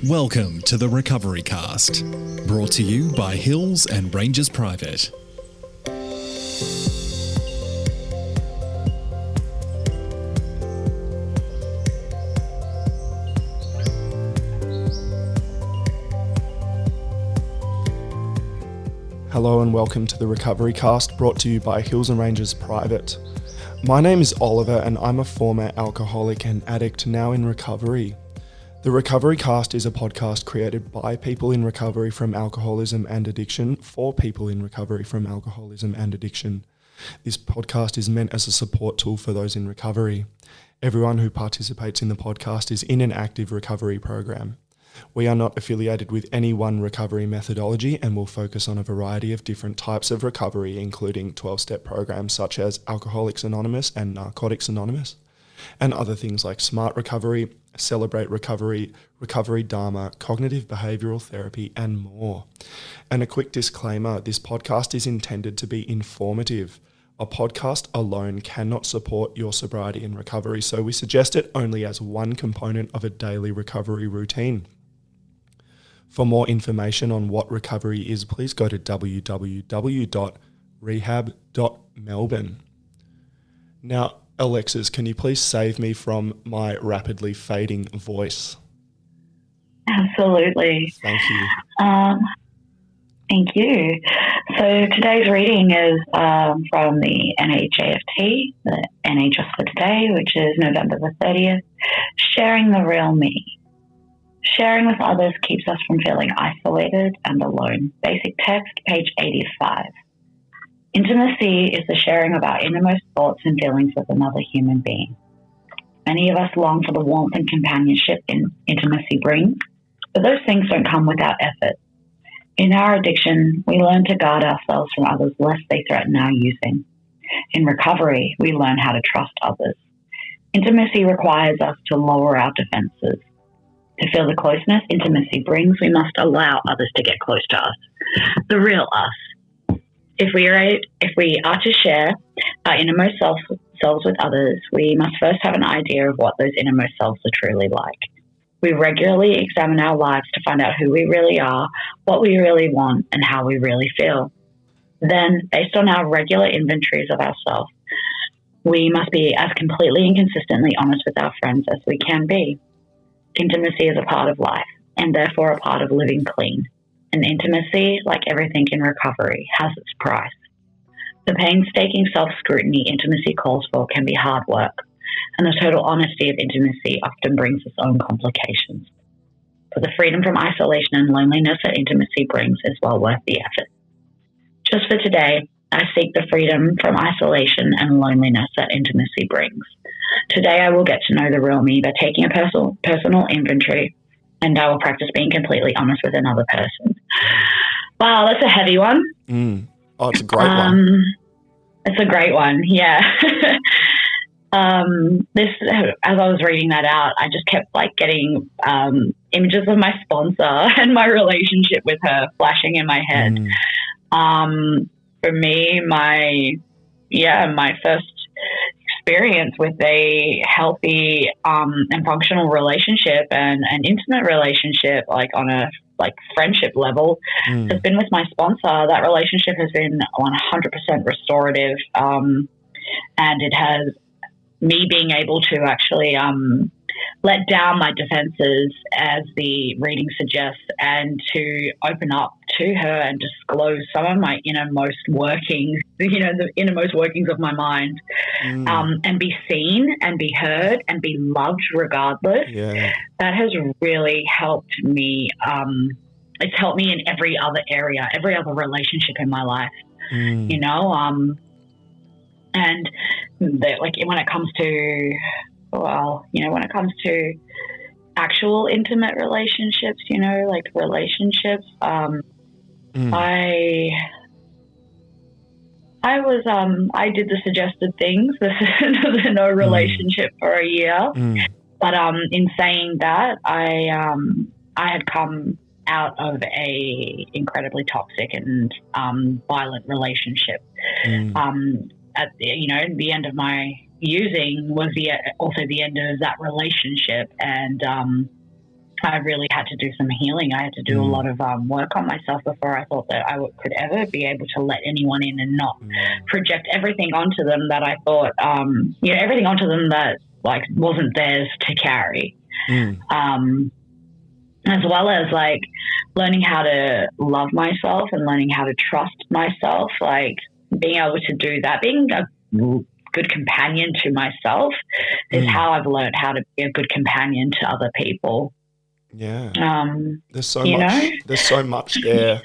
Welcome to the Recovery Cast, brought to you by Hills and Rangers Private. Hello and welcome to the Recovery Cast, brought to you by Hills and Rangers Private. My name is Oliver and I'm a former alcoholic and addict now in recovery. The Recovery Cast is a podcast created by people in recovery from alcoholism and addiction for people in recovery from alcoholism and addiction. This podcast is meant as a support tool for those in recovery. Everyone who participates in the podcast is in an active recovery program. We are not affiliated with any one recovery methodology and will focus on a variety of different types of recovery, including 12-step programs such as Alcoholics Anonymous and Narcotics Anonymous, and other things like Smart Recovery, Celebrate Recovery, Recovery Dharma, Cognitive Behavioural Therapy, and more. And a quick disclaimer, this podcast is intended to be informative. A podcast alone cannot support your sobriety and recovery, so we suggest it only as one component of a daily recovery routine. For more information on what recovery is, please go to www.rehab.melbourne. Now, Alexis, can you please save me from my rapidly fading voice? Absolutely. Thank you. Thank you. So today's reading is from the NHAFT, the NHS for today, which is November the 30th, Sharing the Real Me. Sharing with others keeps us from feeling isolated and alone. Basic text, page 85. Intimacy is the sharing of our innermost thoughts and feelings with another human being. Many of us long for the warmth and companionship intimacy brings, but those things don't come without effort. In our addiction, we learn to guard ourselves from others lest they threaten our using. In recovery, we learn how to trust others. Intimacy requires us to lower our defenses. To feel the closeness intimacy brings, we must allow others to get close to us, the real us. If we are to share our innermost selves with others, we must first have an idea of what those innermost selves are truly like. We regularly examine our lives to find out who we really are, what we really want, and how we really feel. Then, based on our regular inventories of ourselves, we must be as completely and consistently honest with our friends as we can be. Intimacy is a part of life, and therefore a part of living clean. And intimacy, like everything in recovery, has its price. The painstaking self-scrutiny intimacy calls for can be hard work, and the total honesty of intimacy often brings its own complications. But the freedom from isolation and loneliness that intimacy brings is well worth the effort. Just for today, I seek the freedom from isolation and loneliness that intimacy brings. Today I will get to know the real me by taking a personal inventory, and I will practice being completely honest with another person. Wow, that's a heavy one. Oh, it's a great one. It's a great one, yeah. This, as I was reading that out, I just kept getting images of my sponsor and my relationship with her flashing in my head. For me, my first experience with a healthy and functional relationship and an intimate relationship, on a friendship level, has been with my sponsor. That relationship has been 100% restorative, and it has me being able to actually let down my defenses, as the reading suggests, and to open up to her and disclose some of my innermost workings, the innermost workings of my mind, and be seen and be heard and be loved regardless. Yeah. That has really helped me. It's helped me in every other area, every other relationship in my life, and when it comes to, when it comes to actual intimate relationships, relationships, I did the suggested things, the no relationship for a year. But in saying that, I had come out of a incredibly toxic and violent relationship. At the end of my using was also the end of that relationship, and I really had to do some healing. I had to do a lot of work on myself before I thought that I could ever be able to let anyone in and not project everything onto them that I thought, everything onto them that like wasn't theirs to carry. As well as like learning how to love myself and learning how to trust myself, like being able to do that, being a good companion to myself is how I've learned how to be a good companion to other people. Yeah. There's so much. Know? There's so much there.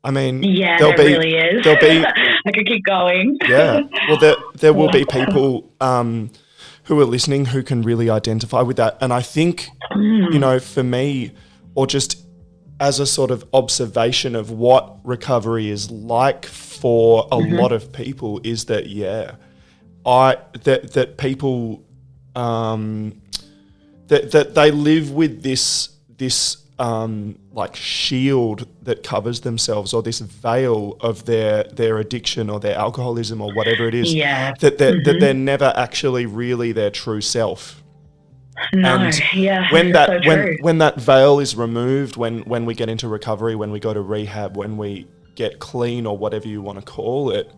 I mean, yeah, there really is. There'll be. I could keep going. Yeah. Well, there will be people who are listening who can really identify with that, and I think for me, or just as a sort of observation of what recovery is like for a lot of people, is that that people that they live with this like shield that covers themselves, or this veil of their addiction or their alcoholism or whatever it is, that they're never actually really their true self. No, and when that veil is removed, when we get into recovery, when we go to rehab, when we get clean or whatever you want to call it,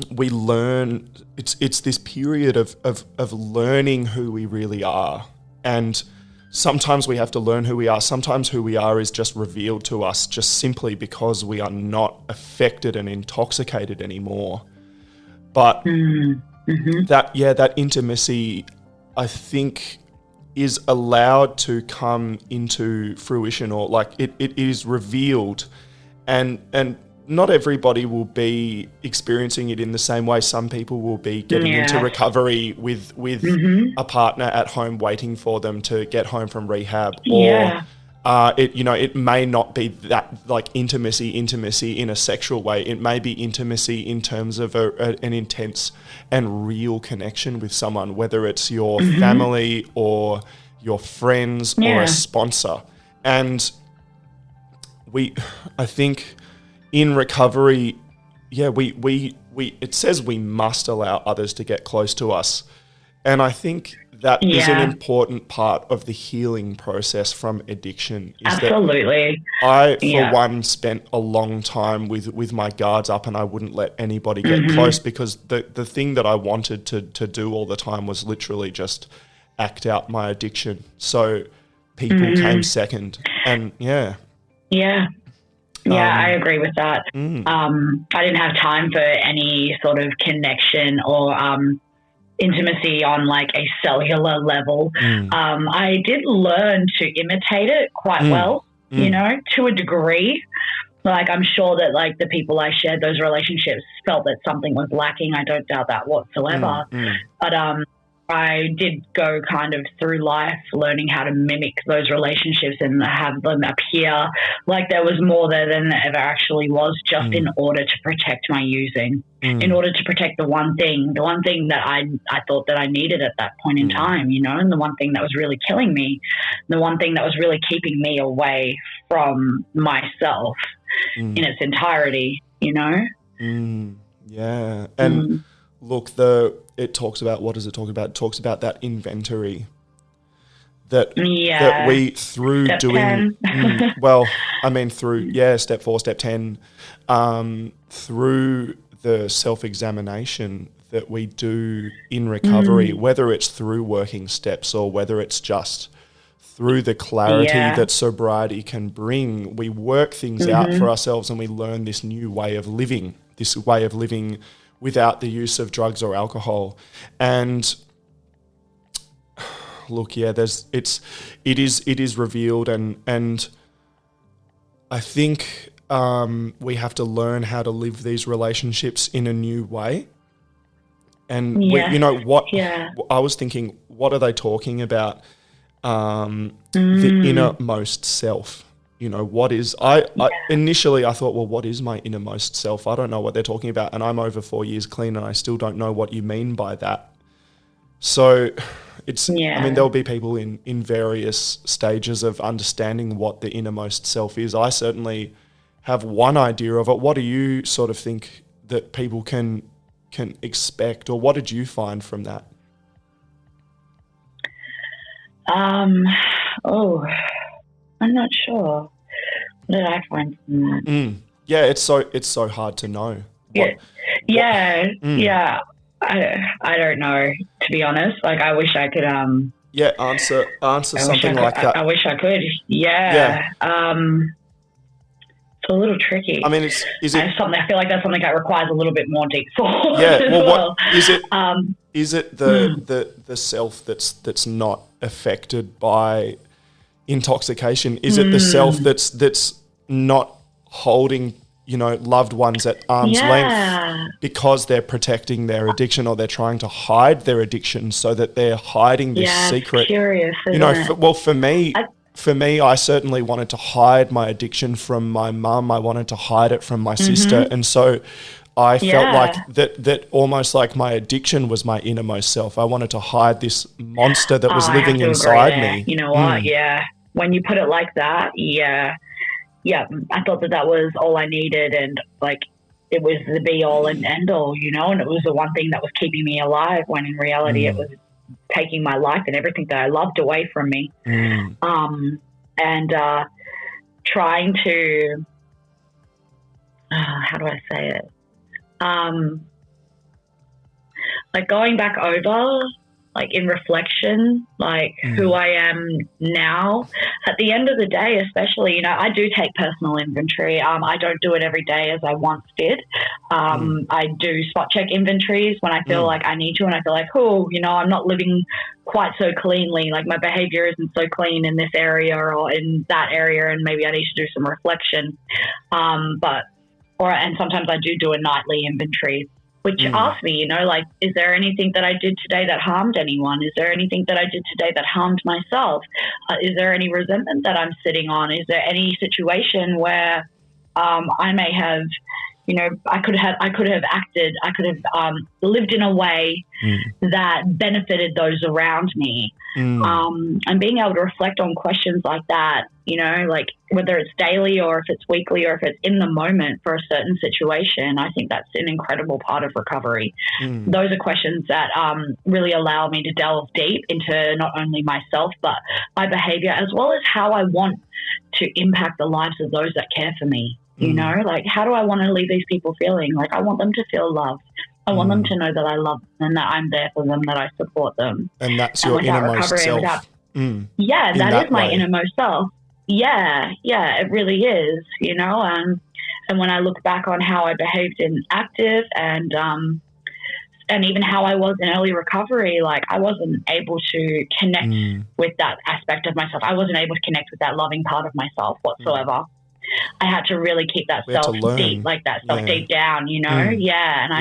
we learn. It's this period of learning who we really are, and sometimes we have to learn who we are. Sometimes who we are is just revealed to us just simply because we are not affected and intoxicated anymore. But that intimacy, I think, is allowed to come into fruition, or like it is revealed, and not everybody will be experiencing it in the same way. Some people will be getting into recovery with a partner at home waiting for them to get home from rehab, or it may not be that like intimacy in a sexual way. It may be intimacy in terms of an intense and real connection with someone, whether it's your family or your friends or a sponsor. And I think in recovery, we it says we must allow others to get close to us. And I think that is an important part of the healing process from addiction. Absolutely. I, for one, spent a long time with my guards up, and I wouldn't let anybody get close, because the thing that I wanted to do all the time was literally just act out my addiction. So people came second. And I agree with that. I didn't have time for any sort of connection or intimacy on like a cellular level. I did learn to imitate it quite well, to a degree. Like, I'm sure that like the people I shared those relationships felt that something was lacking. I don't doubt that whatsoever. But I did go kind of through life learning how to mimic those relationships and have them appear like there was more there than there ever actually was, just in order to protect my using, in order to protect the one thing that I thought that I needed at that point in time, and the one thing that was really killing me, the one thing that was really keeping me away from myself in its entirety, Yeah. And look, it talks about, what does it talk about? It talks about that inventory that we, through step doing, 10. Through step 4, step 10, through the self-examination that we do in recovery, whether it's through working steps or whether it's just through the clarity that sobriety can bring, we work things out for ourselves, and we learn this new way of living, without the use of drugs or alcohol. And look, it is revealed, and I think we have to learn how to live these relationships in a new way. And I was thinking, what are they talking about? The innermost self. What is, initially I thought, well, what is my innermost self? I don't know what they're talking about, and I'm over 4 years clean, and I still don't know what you mean by that. So it's, I mean, there'll be people in various stages of understanding what the innermost self is. I certainly have one idea of it. What do you sort of think that people can expect, or what did you find from that? Um, oh, I'm not sure. What did I find from that? Yeah, it's so hard to know. Yeah. I don't know, to be honest. Like, I wish I could. Answer something like that. I wish I could. Yeah. It's a little tricky. I mean, is it something? I feel like that's something that requires a little bit more deep thought. Yeah. Well, what is it? Is it the self that's not affected by intoxication? Is it the self that's not holding, loved ones at arm's length because they're protecting their addiction, or they're trying to hide their addiction so that they're hiding this secret? It's curious, for me, I certainly wanted to hide my addiction from my mum. I wanted to hide it from my sister. And so I felt like that almost like my addiction was my innermost self. I wanted to hide this monster that was living inside me. You know what? Yeah. When you put it like that, yeah, I thought that was all I needed, and like it was the be all and end all, and it was the one thing that was keeping me alive, when in reality it was taking my life and everything that I loved away from me. And trying to, how do I say it? Like going back over, like in reflection, like who I am now. At the end of the day, especially, I do take personal inventory. I don't do it every day as I once did. I do spot check inventories when I feel like I need to, and I feel like, I'm not living quite so cleanly. Like my behavior isn't so clean in this area or in that area, and maybe I need to do some reflection. And sometimes I do a nightly inventory, which asks me, like, is there anything that I did today that harmed anyone? Is there anything that I did today that harmed myself? Is there any resentment that I'm sitting on? Is there any situation where I may have, I could have acted, I could have lived in a way that benefited those around me. And being able to reflect on questions like that, like whether it's daily or if it's weekly or if it's in the moment for a certain situation, I think that's an incredible part of recovery. Those are questions that really allow me to delve deep into not only myself, but my behavior, as well as how I want to impact the lives of those that care for me. Like, how do I want to leave these people feeling? Like, I want them to feel loved. I want them to know that I love them and that I'm there for them, that I support them. And that's your innermost self. That is my innermost self. Yeah, it really is, and when I look back on how I behaved in active and even how I was in early recovery, like I wasn't able to connect with that aspect of myself. I wasn't able to connect with that loving part of myself whatsoever. I had to really keep that self deep, like that self deep down, and I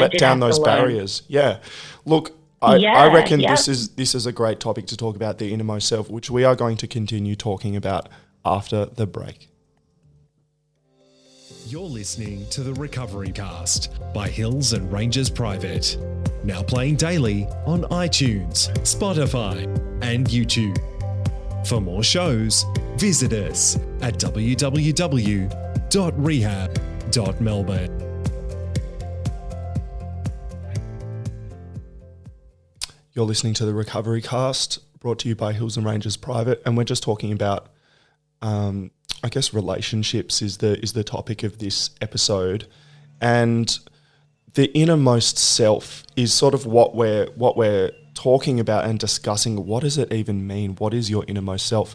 let down those barriers. Yeah, look, I reckon this is a great topic to talk about, the innermost self, which we are going to continue talking about after the break. You're listening to the Recovery Cast by Hills and Rangers Private, now playing daily on iTunes, Spotify, and YouTube. For more shows, visit us at www.rehab.melbourne. You're listening to the Recovery Cast, brought to you by Hills and Rangers Private, and we're just talking about, I guess, relationships is the topic of this episode, and the innermost self is sort of what we're talking about and discussing. What does it even mean? What is your innermost self?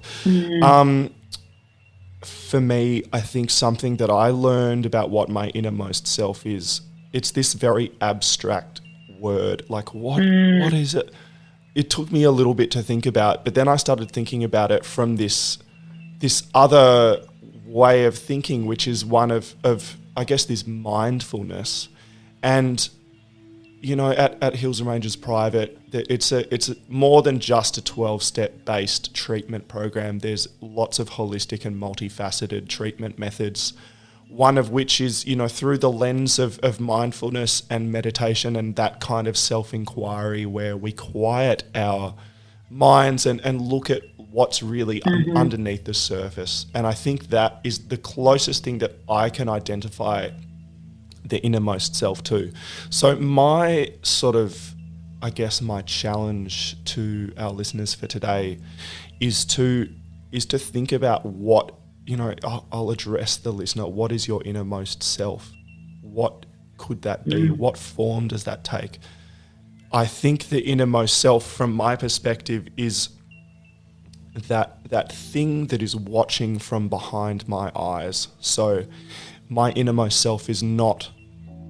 For me, I think something that I learned about what my innermost self is, it's this very abstract word. Like, what is it? It took me a little bit to think about, but then I started thinking about it from this other way of thinking, which is one of I guess, this mindfulness. And at Hills and Rangers Private, it's more than just a 12-step based treatment program. There's lots of holistic and multifaceted treatment methods, one of which is, through the lens of mindfulness and meditation and that kind of self-inquiry, where we quiet our minds and look at what's really underneath the surface. And I think that is the closest thing that I can identify the innermost self to. So my sort of I guess my challenge to our listeners for today is to think about what, I'll address the listener. What is your innermost self? What could that be? What form does that take? I think the innermost self, from my perspective, is that thing that is watching from behind my eyes. So my innermost self is not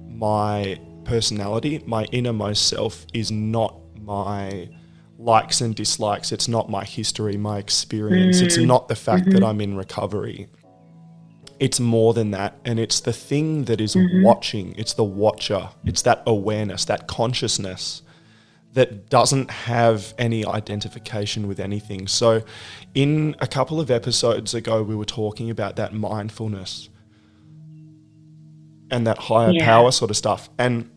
my personality. My innermost self is not my likes and dislikes. It's not my history, my experience. It's not the fact that I'm in recovery. It's more than that. And it's the thing that is watching. It's the watcher. It's that awareness, that consciousness that doesn't have any identification with anything. So in a couple of episodes ago, we were talking about that mindfulness and that higher power sort of stuff. And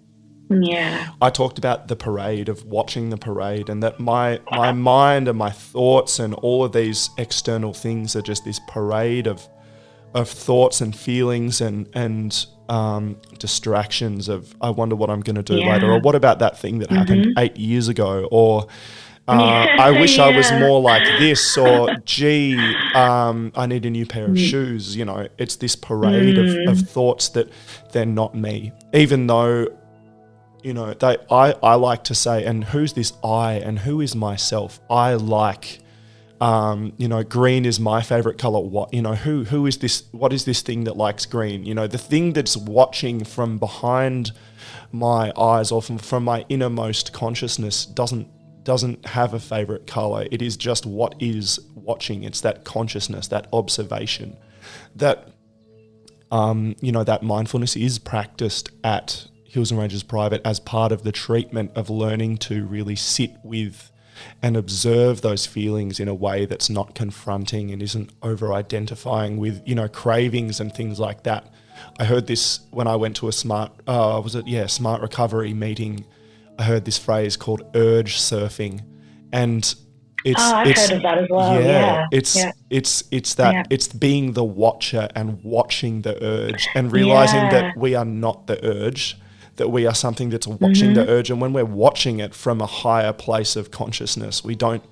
I talked about the parade, of watching the parade, and that my mind and my thoughts and all of these external things are just this parade of thoughts and feelings and distractions of, I wonder what I'm going to do later, or what about that thing that happened 8 years ago, or I wish I was more like this, or gee, I need a new pair of shoes. It's this parade of thoughts that they're not me, even though, I like to say, and who's this I and who is myself? I like, green is my favorite color. What, who is this? What is this thing that likes green? The thing that's watching from behind my eyes or from my innermost consciousness doesn't have a favorite color. It is just what is watching. It's that consciousness, that observation, that, that mindfulness is practiced at Hills and Ranges Private as part of the treatment of learning to really sit with and observe those feelings in a way that's not confronting and isn't over-identifying with, cravings and things like that. I heard this when I went to a smart recovery meeting. I heard this phrase called urge surfing, and I've heard of that as well. It's being the watcher and watching the urge and realizing that we are not the urge, that we are something that's watching the urge. And when we're watching it from a higher place of consciousness, we don't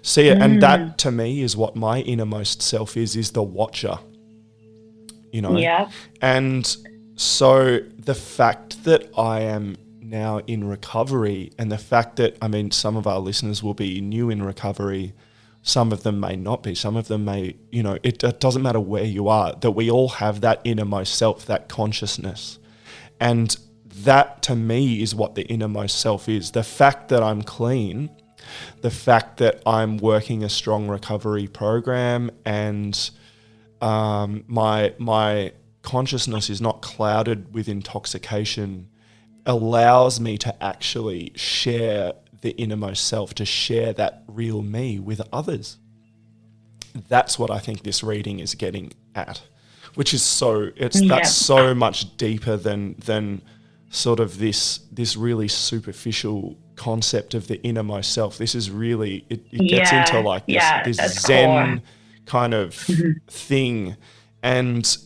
see it. And that, to me, is what my innermost self is the watcher, And so the fact that I am now in recovery, and the fact that, some of our listeners will be new in recovery, some of them may not be, some of them may, it doesn't matter where you are, that we all have that innermost self, that consciousness. And that, to me, is what the innermost self is. The fact that I'm clean, the fact that I'm working a strong recovery program, and my consciousness is not clouded with intoxication, allows me to actually share the innermost self, to share that real me with others. That's what I think this reading is getting at, which is that's so much deeper than sort of this really superficial concept of the innermost self. This is really, it gets into like this Zen core kind of thing. And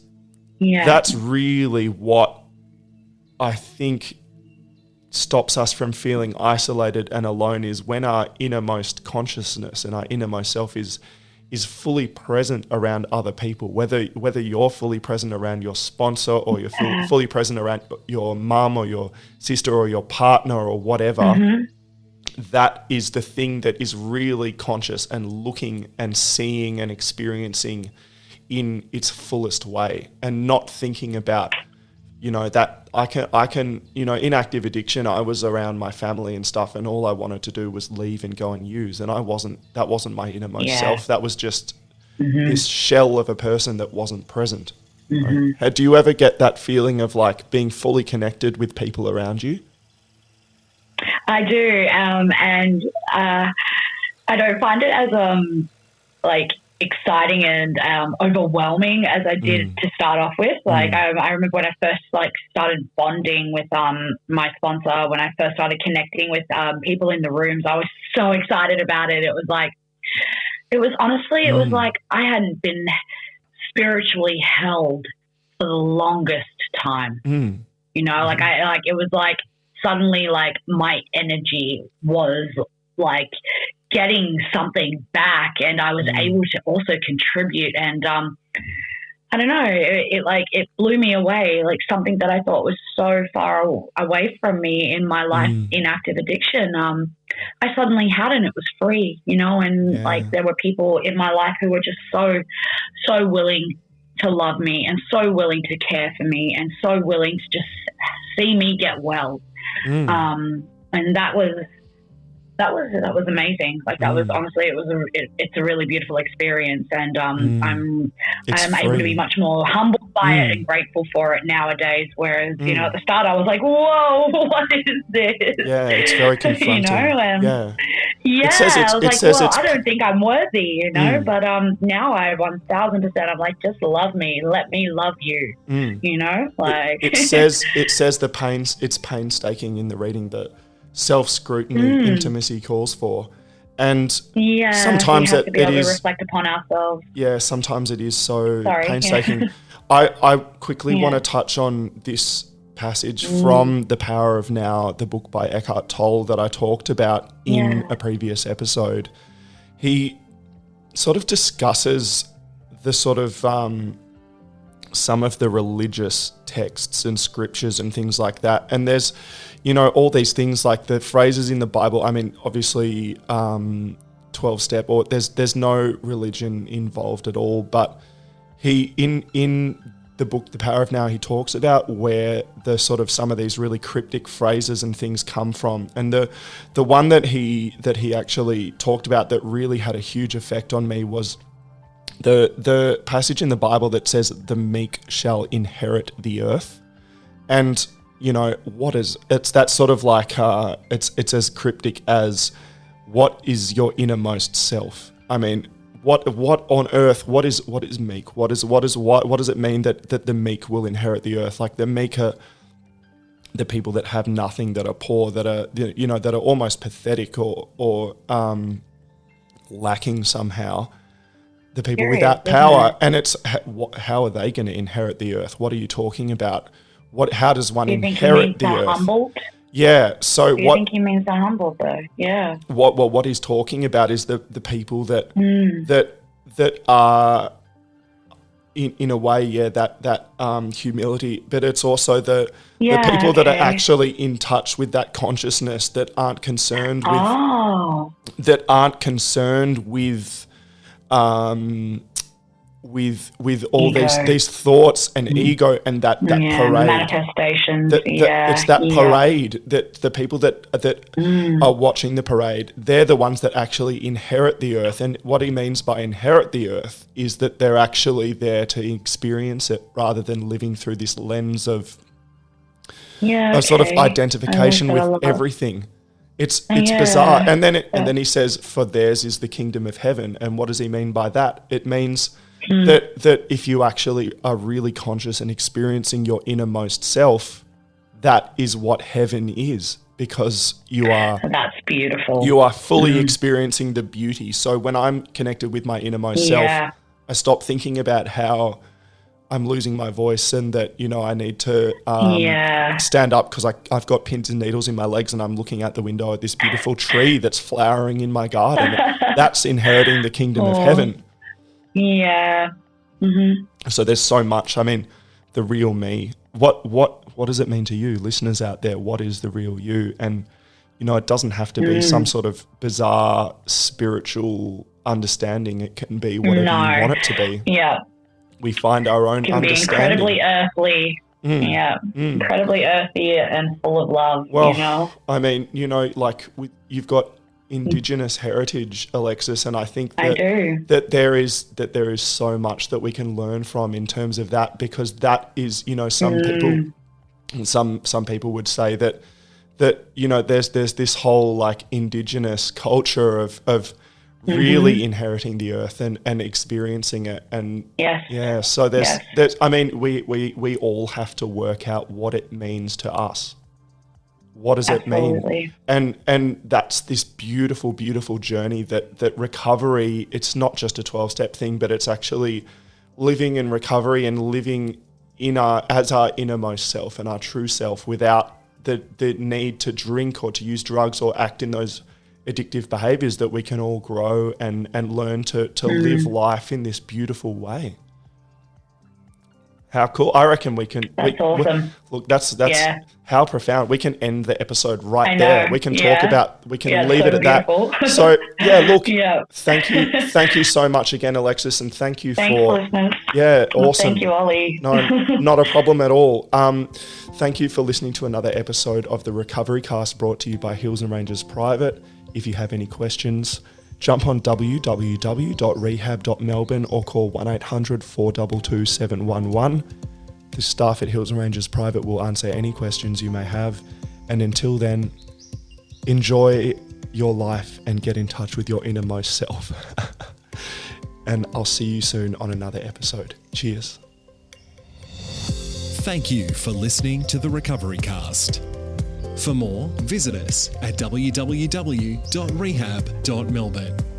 that's really what I think stops us from feeling isolated and alone, is when our innermost consciousness and our innermost self is fully present around other people, whether you're fully present around your sponsor, or you're fully present around your mum or your sister or your partner or whatever. That is the thing that is really conscious and looking and seeing and experiencing in its fullest way, and not thinking about, that I can, in active addiction, I was around my family and stuff, and all I wanted to do was leave and go and use. And that wasn't my innermost self. That was just this shell of a person that wasn't present. Right? Do you ever get that feeling of like being fully connected with people around you? I do. And I don't find it as exciting and overwhelming as I did to start off with. I remember when I first started bonding with my sponsor, when I first started connecting with people in the rooms, I was so excited about it. It was like I hadn't been spiritually held for the longest time. It was like suddenly like my energy was like getting something back, and I was able to also contribute. And I don't know, it blew me away, like something that I thought was so far away from me in my life in active addiction. I suddenly had, and it was free, and like there were people in my life who were just so willing to love me and so willing to care for me and so willing to just see me get well. And that was amazing. Like that was honestly, it's a really beautiful experience, and I'm able to be much more humbled by it and grateful for it nowadays. Whereas at the start I was like, whoa, what is this? Yeah, it's very confronting. I was like, I don't think I'm worthy, But now I 1,000%. I'm like, just love me, let me love you. Like it says it's painstaking in the reading that self-scrutiny intimacy calls for, and sometimes we have to be able to reflect upon ourselves. Sometimes it is so painstaking. I quickly want to touch on this passage from The Power of Now, the book by Eckhart Tolle that I talked about in a previous episode. He sort of discusses the sort of some of the religious texts and scriptures and things like that. And there's, all these things like the phrases in the Bible. I mean, obviously, 12-step, or there's no religion involved at all. But he, in the book, The Power of Now, he talks about where the sort of some of these really cryptic phrases and things come from. And the one that he actually talked about that really had a huge effect on me was the passage in the Bible that says the meek shall inherit the earth. And it's that sort of like it's as cryptic as what is your innermost self. I mean, what on earth, what is meek? What does it mean that the meek will inherit the earth? Like the meek are the people that have nothing, that are poor, that are that are almost pathetic or lacking somehow. The people without power, and it's how are they going to inherit the earth? What are you talking about? How does one inherit the earth? Humbled? Yeah. So what? I think he means they're humbled, though. Yeah. What he's talking about is the people that are in a way, that humility, but it's also the people that are actually in touch with that consciousness, that aren't concerned with all these thoughts and ego and that parade, manifestations. It's that parade that the people that are watching the parade, they're the ones that actually inherit the earth. And what he means by inherit the earth is that they're actually there to experience it rather than living through this lens of sort of identification with everything. It's bizarre. And then he says, for theirs is the kingdom of heaven. And what does he mean by that? It means that if you actually are really conscious and experiencing your innermost self, that is what heaven is, because you are... That's beautiful. You are fully experiencing the beauty. So when I'm connected with my innermost self, I stop thinking about how I'm losing my voice and that, I need to stand up because I've got pins and needles in my legs and I'm looking out the window at this beautiful tree that's flowering in my garden. That's inheriting the kingdom of heaven. Yeah. Mm-hmm. So there's so much. I mean, the real me. What does it mean to you, listeners out there? What is the real you? And, it doesn't have to be some sort of bizarre spiritual understanding. It can be whatever you want it to be. Yeah. We find our own understanding. It can be incredibly earthly. Incredibly earthy and full of love, I mean, you've got Indigenous heritage, Alexis, and I think that there is so much that we can learn from in terms of that, because that is, some people would say that there's this whole like Indigenous culture of really inheriting the earth and experiencing it. And so there's I mean, we all have to work out what it means to us. What does it mean? And that's this beautiful, beautiful journey that recovery, it's not just a 12-step thing, but it's actually living in recovery and living as our innermost self and our true self without the need to drink or to use drugs or act in those addictive behaviors, that we can all grow and learn to live life in this beautiful way. How cool. I reckon we can. That's awesome. Look, that's how profound. We can end the episode right there. We can talk about, we can leave it at beautiful. that. So look, thank you so much again, Alexis, and thank you for listeners. Awesome. Thank you, Ollie. No, not a problem at all. Thank you for listening to another episode of the Recovery Cast, brought to you by Hills and Ranges Private. If you have any questions, jump on www.rehab.melbourne or call 1800 422 711. The staff at Hills and Ranges Private will answer any questions you may have. And until then, enjoy your life and get in touch with your innermost self. And I'll see you soon on another episode. Cheers. Thank you for listening to the Recovery Cast. For more, visit us at www.rehab.melbourne.